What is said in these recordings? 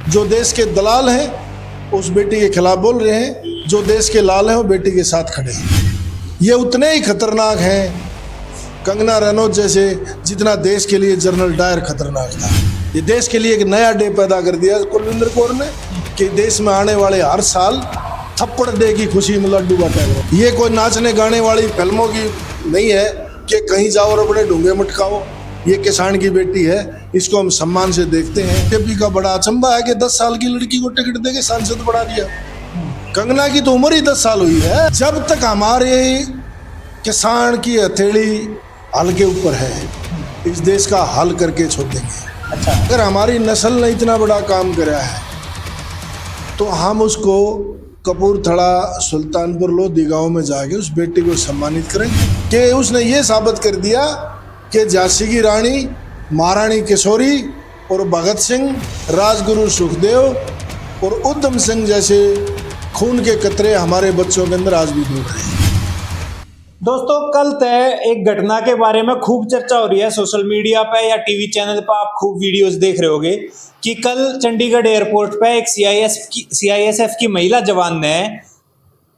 जो देश के दलाल हैं उस बेटी के खिलाफ बोल रहे हैं, जो देश के लाल हैं वो बेटी के साथ खड़े हैं। ये उतने ही खतरनाक हैं कंगना रनौत जैसे जितना देश के लिए जनरल डायर खतरनाक था। ये देश के लिए एक नया डे पैदा कर दिया कुलविंदर कौर ने कि देश में आने वाले हर साल थप्पड़ डे की खुशी में लड्डू बांटेगा। ये कोई नाचने गाने वाली फिल्मों की नहीं है कि कहीं जाओ और अपने ढूंढे मटकाओ। ये किसान की बेटी है, इसको हम सम्मान से देखते हैं। बीजेपी का बड़ा अचंभा है कि 10 साल की लड़की को टिकट देके सांसद बना दिया। कंगना की तो उम्र ही 10 साल हुई है। जब तक हमारे किसान की हथेली हल के ऊपर है, इस देश का हल करके छोड़ देंगे। अच्छा, अगर हमारी नस्ल ने इतना बड़ा काम करा है तो हम उसको कपूरथला, सुल्तानपुर लोधी गांव में जाके उस बेटी को सम्मानित करेंगे कि उसने ये साबित कर दिया कि झांसी की रानी, महारानी किशोरी और भगत सिंह, राजगुरु सुखदेव और उधम सिंह जैसे खून के कतरे हमारे बच्चों के अंदर आज भी दौड़ रहे हैं। दोस्तों, कल तय एक घटना के बारे में खूब चर्चा हो रही है सोशल मीडिया पे या टीवी चैनल पर। आप खूब वीडियोस देख रहे होंगे कि कल चंडीगढ़ एयरपोर्ट पे एक सीआईएसएफ की महिला जवान ने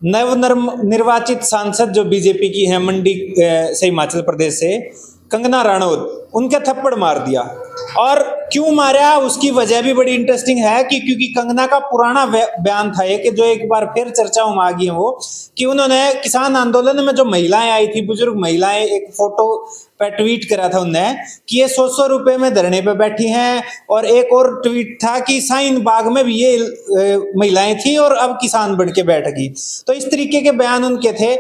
निर्वाचित सांसद जो बीजेपी की है मंडी से, हिमाचल प्रदेश से, कंगना रनौत, उनके थप्पड़ मार दिया। और क्यों मारा उसकी वजह भी बड़ी इंटरेस्टिंग है कि क्योंकि कंगना का पुराना बयान था कि जो एक बार फिर चर्चाओं में आ गई है वो, कि उन्होंने किसान आंदोलन में जो महिलाएं आई थी, बुजुर्ग महिलाएं, एक फोटो पे ट्वीट करा था उनने कि ये 100 रुपए में धरने पे बैठी हैं। और एक और ट्वीट था कि साइन बाग में भी ये महिलाएं थी और अब किसान बढ़ के बैठ गई। तो इस तरीके के बयान उनके थे।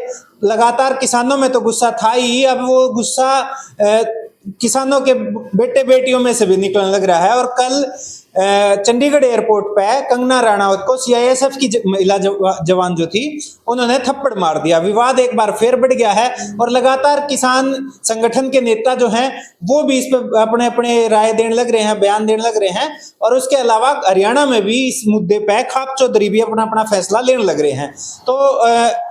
लगातार किसानों में तो गुस्सा था ही, अब वो गुस्सा किसानों के बेटे बेटियों में से भी निकलने लग रहा है। और कल चंडीगढ़ एयरपोर्ट पे कंगना रनौत को सीआईएसएफ की महिला जवान जो थी उन्होंने थप्पड़ मार दिया। विवाद एक बार फिर बढ़ गया है और लगातार किसान संगठन के नेता जो हैं वो भी इस पे अपने अपने राय देने लग रहे हैं, बयान देने लग रहे हैं। और उसके अलावा हरियाणा में भी इस मुद्दे पे खाप चौधरी भी अपना अपना फैसला लेने लग रहे हैं। तो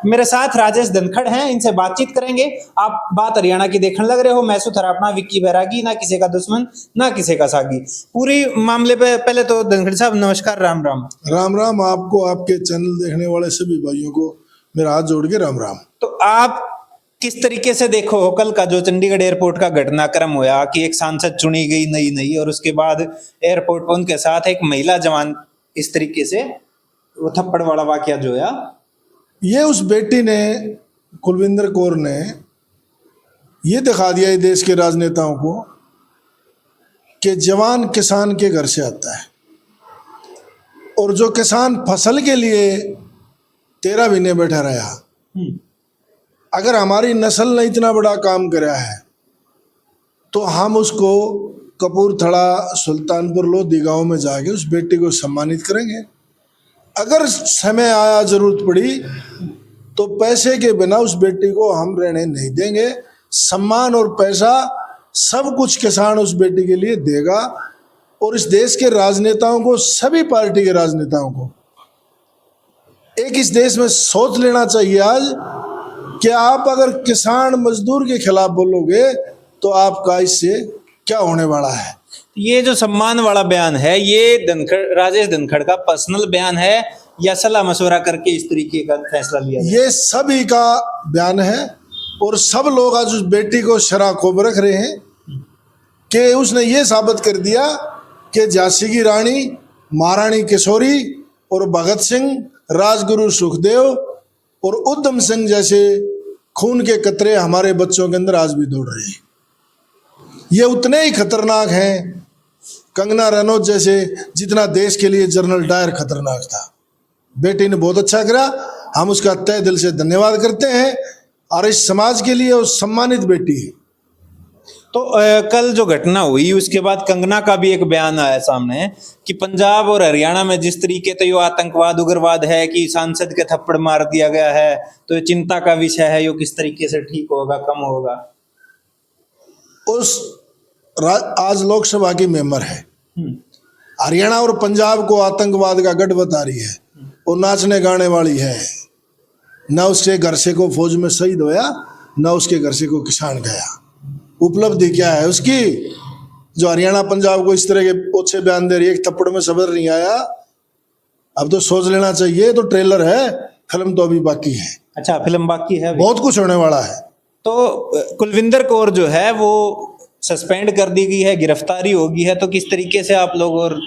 मेरे साथ राजेश धनखड़ हैं, इनसे बातचीत करेंगे। आप बात हरियाणा की देखने लग रहे हो। मैं सुथरा अपना विक्की बैरागी, ना किसी का दुश्मन ना किसी का सागी। पूरी मामले पे पहले तो धनखड़ साहब नमस्कार, राम राम। राम राम आपको, आपके चैनल देखने वाले सभी भाइयों को मेरा हाथ जोड़ के राम राम। तो आप किस तरीके से देखो हो कल का जो चंडीगढ़ एयरपोर्ट का घटनाक्रम हुआ कि एक सांसद चुनी गई नई और उसके बाद एयरपोर्ट पर उनके साथ एक महिला जवान, इस तरीके से वो थप्पड़ वाला वाकया जो है, ये उस बेटी ने, कुलविंदर कौर ने, ये दिखा दिया है देश के राजनेताओं को कि जवान किसान के घर से आता है और जो किसान फसल के लिए 13 महीने बैठा रहा। अगर हमारी नस्ल ने इतना बड़ा काम करा है तो हम उसको कपूरथला, सुल्तानपुर लोधी गांव में जाके उस बेटी को सम्मानित करेंगे। अगर समय आया, जरूरत पड़ी, तो पैसे के बिना उस बेटी को हम रहने नहीं देंगे। सम्मान और पैसा सब कुछ किसान उस बेटी के लिए देगा। और इस देश के राजनेताओं को, सभी पार्टी के राजनेताओं को एक इस देश में सोच लेना चाहिए आज कि आप अगर किसान मजदूर के खिलाफ बोलोगे तो आपका इससे क्या होने वाला है। ये जो सम्मान वाला बयान है, ये राजेश धनखड़ का पर्सनल बयान है या सलाह मशवरा करके इस तरीके का फैसला लिया? ये सभी का बयान है और सब लोग आज उस बेटी को शराखोब रख रहे हैं कि उसने ये साबित कर दिया कि झांसी की रानी, महारानी किशोरी और भगत सिंह, राजगुरु सुखदेव और उधम सिंह जैसे खून के कतरे हमारे बच्चों के अंदर आज भी दौड़ रहे हैं। ये उतने ही खतरनाक हैं कंगना रनौत जैसे जितना देश के लिए जनरल डायर खतरनाक था। बेटी ने बहुत अच्छा करा, हम उसका तहे दिल से धन्यवाद करते हैं और इस समाज के लिए वो सम्मानित बेटी है। तो कल जो घटना हुई उसके बाद कंगना का भी एक बयान आया सामने कि पंजाब और हरियाणा में जिस तरीके से यो आतंकवाद, उग्रवाद है कि सांसद के थप्पड़ मार दिया गया है, तो ये चिंता का विषय है। यो किस तरीके से ठीक होगा, कम होगा? आज लोकसभा की मेंबर है, हरियाणा और पंजाब को आतंकवाद का गढ़ बता रही है और नाचने गाने वाली है। न उसके घर से को फौज में शहीद होया, न उसके घर से को किसान गया। उपलब्धि क्या है उसकी? जो हरियाणा पंजाब को इस तरह के ओछे बयान दे रही है, एक थप्पड़ में सबर नहीं आया, अब तो सोच लेना चाहिए। तो ट्रेलर है, फिल्म तो अभी बाकी है, अच्छा, फिल्म बाकी है अभी। बहुत कुछ होने वाला है। तो कुलविंदर कौर जो है वो सस्पेंड कर दी गई है, गिरफ्तारी होगी है, तो किस तरीके से आप लोग और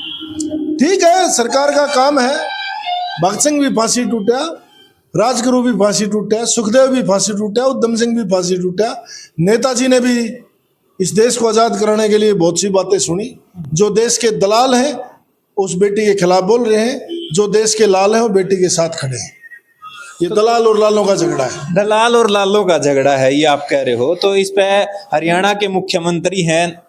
ठीक है, सरकार का काम है। भगत सिंह भी फांसी टूटा, राजगुरु भी फांसी टूटा, सुखदेव भी फांसी टूटा, उधम सिंह भी फांसी टूटा, नेताजी ने भी इस देश को आजाद कराने के लिए बहुत सी बातें सुनी। जो देश के दलाल हैं उस बेटी के खिलाफ बोल रहे हैं, जो देश के लाल हैं वो बेटी के साथ खड़े हैं। ये दलाल और लालों का झगड़ा है। दलाल और लालों का झगड़ा है, ये आप कह रहे हो। तो इस पे हरियाणा के मुख्यमंत्री हैं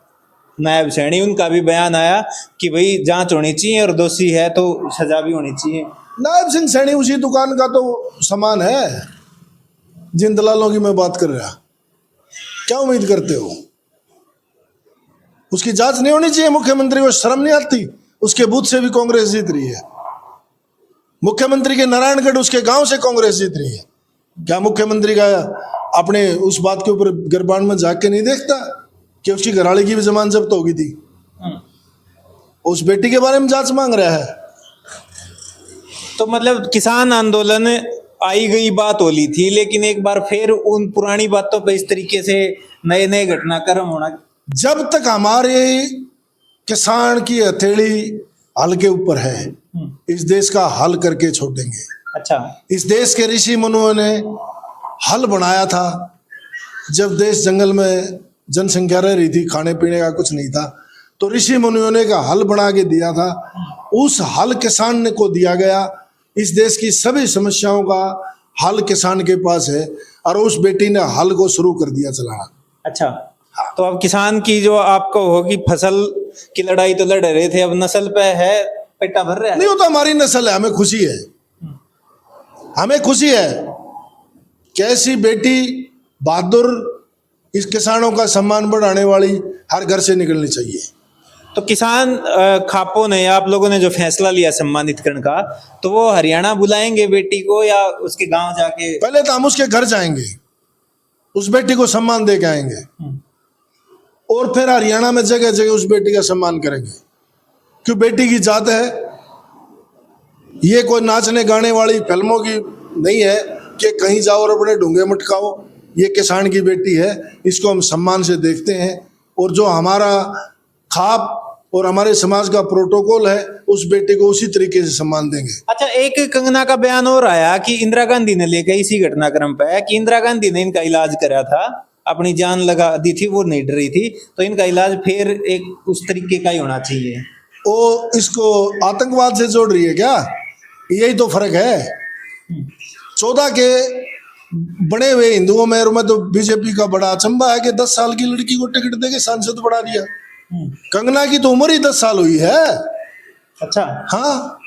नायब सैनी, उनका भी बयान आया कि भाई जांच होनी चाहिए और दोषी है तो सजा भी होनी चाहिए। नायब सिंह सैनी उसी दुकान का तो सामान है जिन दलालों की मैं बात कर रहा। क्या उम्मीद करते हो? उसकी जांच नहीं होनी चाहिए? मुख्यमंत्री को शर्म नहीं आती? उसके बूथ से भी कांग्रेस जीत रही है, मुख्यमंत्री के नारायणगढ़ उसके गांव से कांग्रेस जीत रही है। क्या मुख्यमंत्री का अपने उस बात के ऊपर गिरबान में जाके नहीं देखता कि उसकी घरवाली की भी जमान जब्त हो गई थी? उस बेटी के बारे में जांच मांग रहा है। तो मतलब किसान आंदोलन आई गई बात होली थी, लेकिन एक बार फिर उन पुरानी बातों पे इस तरीके से नए नए घटनाक्रम होना। जब तक हमारे किसान की हथेली हल के ऊपर है, इस देश का हल करके छोड़ेंगे। अच्छा, इस देश के ऋषि मुनियों ने हल बनाया था। जब देश जंगल में जनसंख्या रह रही थी, खाने पीने का कुछ नहीं था, तो ऋषि मुनियों ने का हल बना के दिया था। उस हल किसान को दिया गया। इस देश की सभी समस्याओं का हल किसान के पास है, और उस बेटी ने हल को शुरू कर दिया चलाना। अच्छा, तो अब किसान की जो आपको होगी फसल की लड़ाई तो लड़ रहे थे, अब नस्ल पे है, पेटा भर रहा है। नहीं, वो तो हमारी नस्ल है, हमें खुशी है। हमें खुशी है कि ऐसी बेटी बहादुर, इस किसानों का सम्मान बढ़ाने वाली हर घर से निकलनी चाहिए। तो किसान खापों ने, आप लोगों ने जो फैसला लिया सम्मानित करने का, तो वो हरियाणा बुलाएंगे बेटी को या उसके गांव जाके? पहले तो हम उसके घर जाएंगे, उस बेटी को सम्मान दे के आएंगे, और फिर हरियाणा में जगह जगह उस बेटी का सम्मान करेंगे। क्यों? बेटी की जात है। ये कोई नाचने गाने वाली फिल्मों की नहीं है कि कहीं जाओ और अपने ढूंगे मटकाओ। ये किसान की बेटी है, इसको हम सम्मान से देखते हैं, और जो हमारा खाप और हमारे समाज का प्रोटोकॉल है, उस बेटे को उसी तरीके से सम्मान देंगे। अच्छा, एक कंगना का बयान और आया कि इंदिरा गांधी ने लेकर इसी घटनाक्रम पे है कि इंदिरा गांधी ने इनका इलाज करा था, अपनी जान लगा दी थी, वो नहीं डर रही थी, तो इनका इलाज फिर एक उस तरीके का ही होना चाहिए। वो इसको आतंकवाद से जोड़ रही है क्या? यही तो फर्क है। 14 के बड़े हुए हिंदुओं में, और मैं तो बीजेपी का बड़ा अचंभा है कि 10 साल की लड़की को टिकट देके सांसद बना दिया। कंगना की तो उम्र ही 10 साल हुई है। अच्छा, हाँ,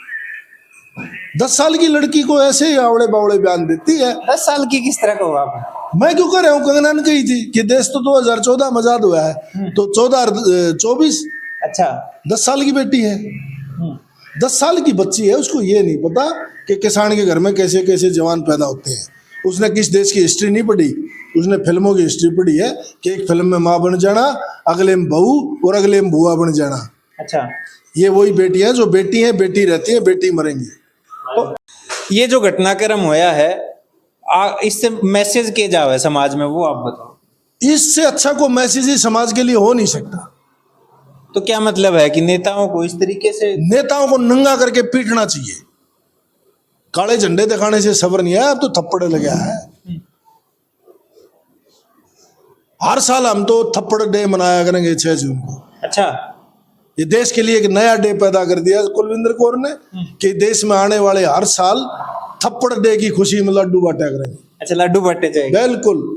10 साल की लड़की को ऐसे ही आवड़े बावड़े बयान देती है। 10 साल की किस तरह का हुआ आप? मैं क्यों कह रहा हूँ? कंगना ने कही थी कि देश तो 2014 में आजाद हुआ है, तो 14-24। अच्छा, 10 साल की बेटी है, 10 साल की बच्ची है, उसको ये नहीं पता कि किसान के घर में कैसे कैसे जवान पैदा होते हैं। उसने किस देश की हिस्ट्री नहीं पढ़ी, उसने फिल्मों की हिस्ट्री पढ़ी है कि एक फिल्म में माँ बन जाना, अगले में बहू, और अगले में बुआ बन जाना। अच्छा, ये वही बेटी है जो बेटी है, बेटी रहती है, बेटी मरेंगी। तो ये जो घटनाक्रम होया है, इससे मैसेज के जावे समाज में, वो आप बताओ। इससे अच्छा को मैसेज ही समाज के लिए हो नहीं सकता। तो क्या मतलब है कि नेताओं को इस तरीके से, नेताओं को नंगा करके पीटना चाहिए। काले झंडे दिखाने से सब्र नहीं है, अब तो थप्पड़ लगे है। हर साल हम तो थप्पड़ डे मनाया करेंगे 6 जून को। अच्छा, ये देश के लिए एक नया डे पैदा कर दिया कुलविंदर कौर ने कि देश में आने वाले हर साल थप्पड़ डे की खुशी में लड्डू बांटा करेंगे। अच्छा, लड्डू बंटे जाएंगे। बिल्कुल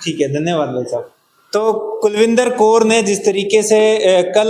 ठीक है, धन्यवाद भाई साहब। तो कुलविंदर कौर ने जिस तरीके से कल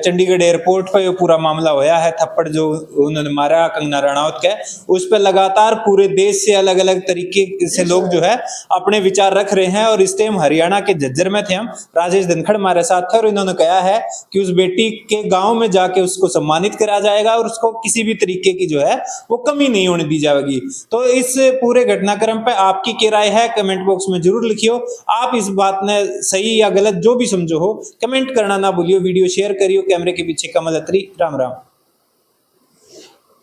चंडीगढ़ एयरपोर्ट पर पूरा मामला होया है, थप्पड़ जो उन्होंने मारा कंगना रनौत के, उस पर लगातार पूरे देश से अलग अलग तरीके से लोग जो है अपने विचार रख रहे हैं। और इस टाइम हरियाणा के झज्जर में थे हम, राजेश धनखड़ हमारे साथ थे, और इन्होंने कहा है कि उस बेटी के गाँव में जाके उसको सम्मानित करा जाएगा और उसको किसी भी तरीके की जो है वो कमी नहीं होने दी जाएगी। तो इस पूरे घटनाक्रम पर आपकी क्या राय है, कमेंट बॉक्स में जरूर लिखियो। आप इस बात ने सही या गलत जो भी समझो हो, कमेंट करना ना भूलियो, वीडियो शेयर करियो। कैमरे के पीछे कमल अत्री, राम राम।